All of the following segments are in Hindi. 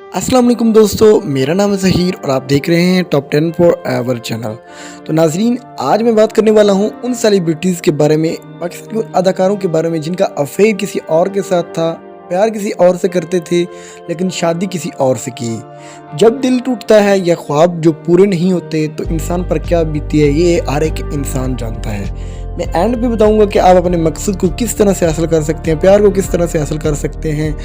अस्सलाम वालेकुम दोस्तों, मेरा नाम है ज़हीर और आप देख रहे हैं टॉप 10 फॉर एवर चैनल। तो नाज़रीन, आज मैं बात करने वाला हूं उन सेलिब्रिटीज़ के बारे में, पाकिस्तानी अदाकारों के बारे में जिनका अफेयर किसी और के साथ था, प्यार किसी और से करते थे लेकिन शादी किसी और से की। जब दिल टूटता है या ख्वाब जो पूरे नहीं होते तो इंसान पर क्या बीती है ये हर एक इंसान जानता है। मैं एंड पे बताऊंगा कि आप अपने मकसद को किस तरह से हासिल कर सकते हैं, प्यार को किस तरह से हासिल कर सकते हैं,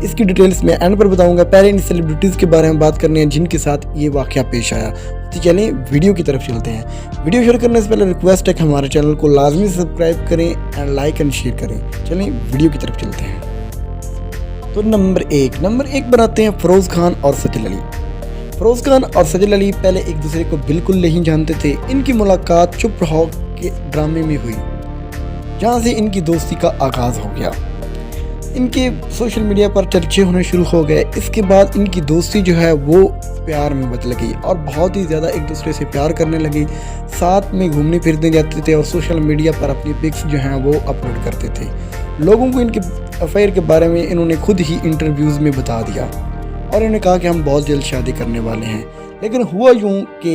इसकी डिटेल्स मैं एंड पर बताऊंगा। पहले इन सेलिब्रिटीज़ के बारे में बात करने हैं जिनके साथ ये वाक़या पेश आया। तो चलें वीडियो की तरफ चलते हैं। वीडियो शुरू करने से पहले रिक्वेस्ट है कि हमारे चैनल को लाजमी सब्सक्राइब करें एंड लाइक एंड शेयर करें। चलें वीडियो की तरफ चलते हैं। तो नंबर एक बनाते हैं फ़रोज़ खान और सजल अली। फ़रोज़ खान और सजल अली पहले एक दूसरे को बिल्कुल नहीं जानते थे। इनकी मुलाकात चुप रहो के ड्रामे में हुई, जहाँ से इनकी दोस्ती का आगाज़ हो गया। इनके सोशल मीडिया पर चर्चे होने शुरू हो गए। इसके बाद इनकी दोस्ती जो है वो प्यार में बदल गई और बहुत ही ज़्यादा एक दूसरे से प्यार करने लगे। साथ में घूमने फिरने जाते थे और सोशल मीडिया पर अपनी पिक्स जो हैं वो अपलोड करते थे। लोगों को इनके अफेयर के बारे में इन्होंने खुद ही इंटरव्यूज़ में बता दिया और इन्होंने कहा कि हम बहुत जल्द शादी करने वाले हैं। लेकिन हुआ यूँ कि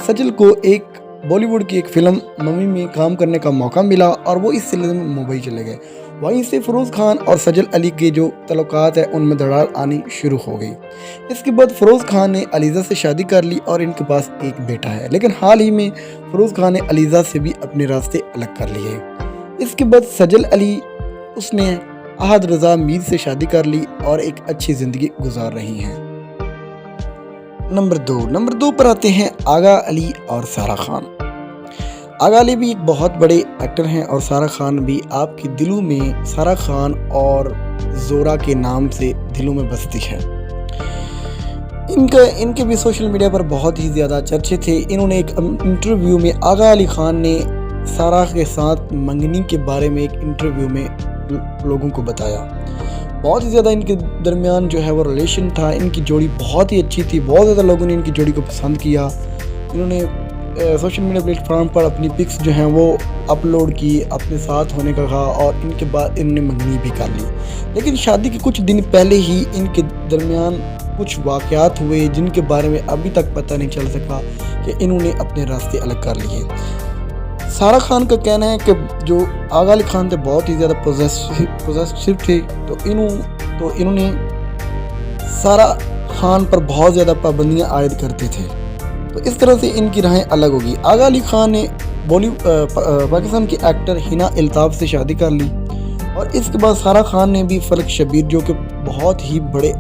सजल को एक बॉलीवुड की एक फ़िल्म मम्मी में काम करने का मौका मिला और वो इस सिलसिले में मुंबई चले गए। वहीं से फ़रोज़ खान और सजल अली के जो तल्लुकात है उनमें दरार आनी शुरू हो गई। इसके बाद फ़रोज़ खान ने अलीज़ा से शादी कर ली और इनके पास एक बेटा है। लेकिन हाल ही में फ़रोज़ खान ने अलीज़ा से भी अपने रास्ते अलग कर लिए। इसके बाद सजल अली उसने अहद रज़ा मीर से शादी कर ली और एक अच्छी ज़िंदगी गुजार रही हैं। नंबर दो पर आते हैं आगा अली और सारा खान। आगा अली भी एक बहुत बड़े एक्टर हैं और सारा खान भी आपके दिलों में सारा खान और जोरा के नाम से दिलों में बसती है। इनके भी सोशल मीडिया पर बहुत ही ज़्यादा चर्चे थे। इन्होंने एक इंटरव्यू में आगा अली खान ने सारा के साथ मंगनी के बारे में एक इंटरव्यू में लोगों को बताया। बहुत ही ज़्यादा इनके दरमियान जो है वो रिलेशन था। इनकी जोड़ी बहुत ही अच्छी थी। बहुत ज़्यादा लोगों ने इनकी जोड़ी को पसंद किया। इन्होंने सोशल मीडिया प्लेटफॉर्म पर अपनी पिक्स जो हैं वो अपलोड की, अपने साथ होने का कहा और इनके बाद इन्होंने मंगनी भी कर ली। लेकिन शादी के कुछ दिन पहले ही इनके दरमियान कुछ वाक़यात हुए जिनके बारे में अभी तक पता नहीं चल सका कि इन्होंने अपने रास्ते अलग कर लिए। सारा खान का कहना है कि जो आगा अली खान थे बहुत ही ज़्यादा पॉजिटिव थे, तो इन्होंने सारा खान पर बहुत ज़्यादा पाबंदियां आयद करते थे। तो इस तरह से इनकी राहें अलग होगी। आगा अली खान ने पाकिस्तान के एक्टर हिना अल्ताफ़ से शादी कर ली और इसके बाद सारा खान ने भी फलक शबीर जो कि बहुत ही बड़े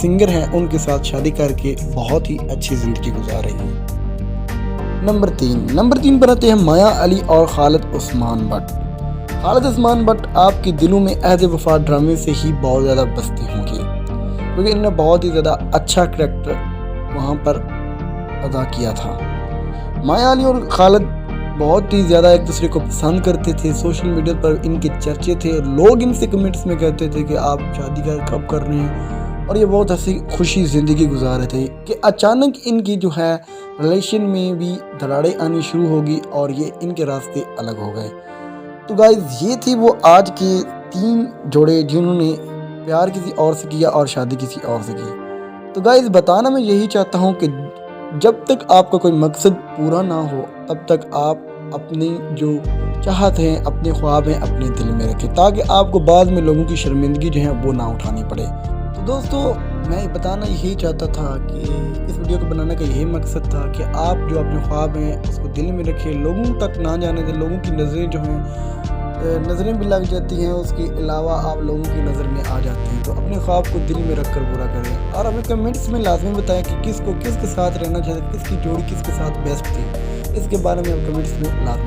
सिंगर हैं उनके साथ शादी करके बहुत ही अच्छी ज़िंदगी गुजार रही हैं। नंबर तीन पर आते हैं माया अली और खालिद उस्मान भट्ट। खालिद उस्मान भट्ट आपके दिलों में अहद वफा ड्रामे से ही बहुत ज़्यादा बसते होंगे क्योंकि इन्होंने बहुत ही ज़्यादा अच्छा करैक्टर वहाँ पर अदा किया था। माया अली और खालिद बहुत ही ज़्यादा एक दूसरे को पसंद करते थे। सोशल मीडिया पर इनके चर्चे थे। लोग इनसे कमेंट्स में कहते थे कि आप शादी कब कर रहे हैं, और ये बहुत हंसी खुशी ज़िंदगी गुजार रहे थे कि अचानक इनकी जो है रिलेशन में भी दरारें आनी शुरू होगी और ये इनके रास्ते अलग हो गए। तो गाइस, ये थी वो आज के 3 जोड़े जिन्होंने प्यार किसी और से किया और शादी किसी और से की। तो गाइस, बताना मैं यही चाहता हूँ कि जब तक आपका कोई मकसद पूरा ना हो तब तक आप अपनी जो चाहत हैं, अपने ख्वाब हैं, अपने दिल में रखें ताकि आपको बाद में लोगों की शर्मिंदगी जो है वो ना उठानी पड़े। तो दोस्तों, मैं बताना यही चाहता था कि इस वीडियो को बनाने का यही मकसद था कि आप जो अपने ख्वाब हैं उसको दिल में रखें, लोगों तक ना जाने दें। लोगों की नज़रें जो हैं नज़रें भी लग जाती हैं, उसके अलावा आप लोगों की नज़र में आ जाते हैं। तो अपने ख्वाब को दिल में रख कर पूरा करें और हमें कमेंट्स में लाजमी बताएं कि किसके साथ रहना चाहिए, किसकी जोड़ी किसके साथ बेस्ट थी। इसके बारे में आप कमेंट्स में लाजमी